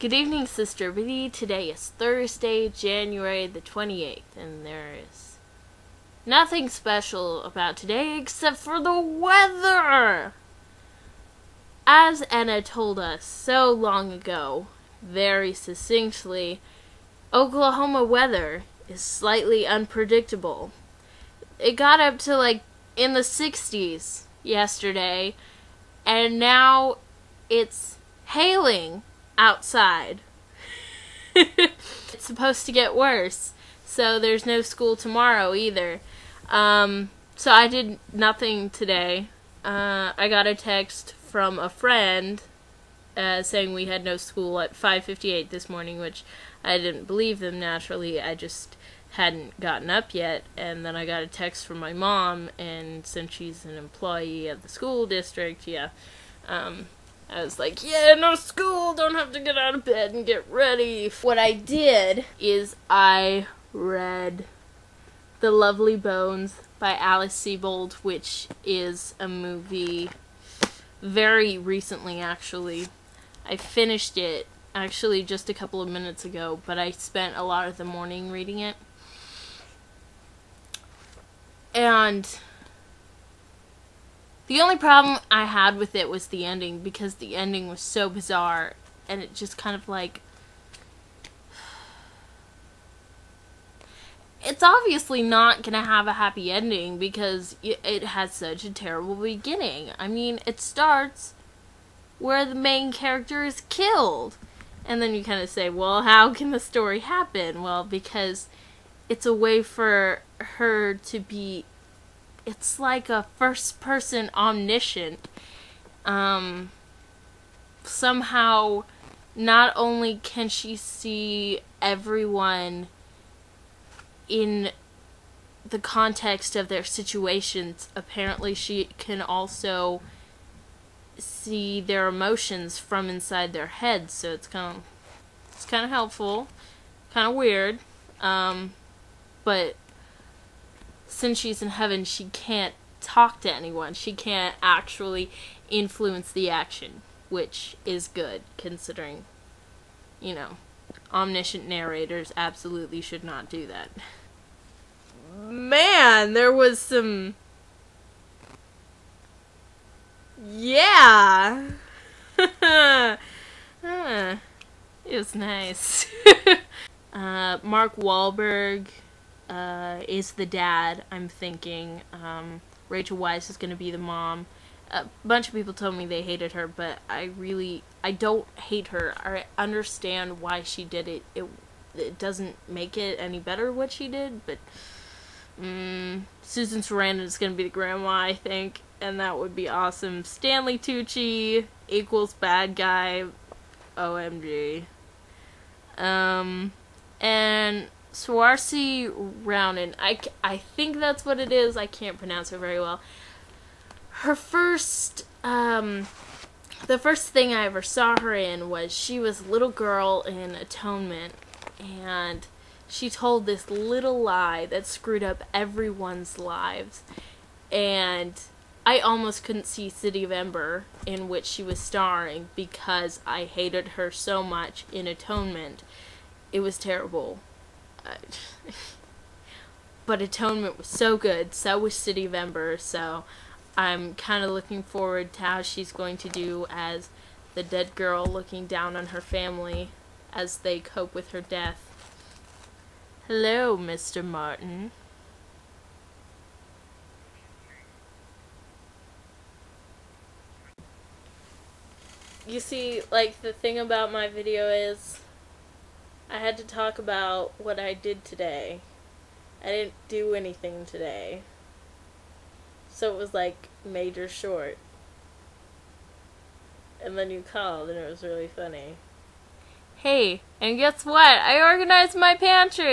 Good evening, Sister Biddy. Today is Thursday, January the 28th, and there is nothing special about today except for the weather! As Anna told us so long ago, very succinctly, Oklahoma weather is slightly unpredictable. It got up to in the 60s yesterday, and now it's hailing outside. It's supposed to get worse, so there's no school tomorrow either. So I did nothing today. I got a text from a friend saying we had no school at 5:58 this morning, which I didn't believe them naturally. I just hadn't gotten up yet, and then I got a text from my mom, and since she's an employee of the school district, I was like, yeah, no school, don't have to get out of bed and get ready. What I did is I read The Lovely Bones by Alice Sebold, which is a movie very recently, actually. I finished it, actually, just a couple of minutes ago, but I spent a lot of the morning reading it. And the only problem I had with it was the ending, because the ending was so bizarre, and it just kind of it's obviously not gonna have a happy ending, because it has such a terrible beginning. I mean, it starts where the main character is killed, and then you kind of say, well, how can the story happen? Well, because it's a way for her to be... It's like a first-person omniscient. Somehow, not only can she see everyone in the context of their situations, apparently she can also see their emotions from inside their heads. So it's kind of helpful, kind of weird, but since she's in heaven, she can't talk to anyone. She can't actually influence the action, which is good, considering, omniscient narrators absolutely should not do that. Man, there was some... Yeah! It was nice. Mark Wahlberg is the dad, I'm thinking. Rachel Weisz is going to be the mom. A bunch of people told me they hated her, but I don't hate her. I understand why she did it. It doesn't make it any better what she did, but Susan Sarandon is going to be the grandma, I think, and that would be awesome. Stanley Tucci equals bad guy. OMG. And Saoirse Ronan, I think that's what it is. I can't pronounce it very well. Her first, the first thing I ever saw her in was she was a little girl in Atonement, and she told this little lie that screwed up everyone's lives, and I almost couldn't see City of Ember, in which she was starring, because I hated her so much in Atonement. It was terrible. But Atonement was so good, so was City of Ember, so I'm kind of looking forward to how she's going to do as the dead girl looking down on her family as they cope with her death. Hello, Mr. Martin. You see, the thing about my video is I had to talk about what I did today. I didn't do anything today. So it was major short. And then you called and it was really funny. Hey, and guess what? I organized my pantry!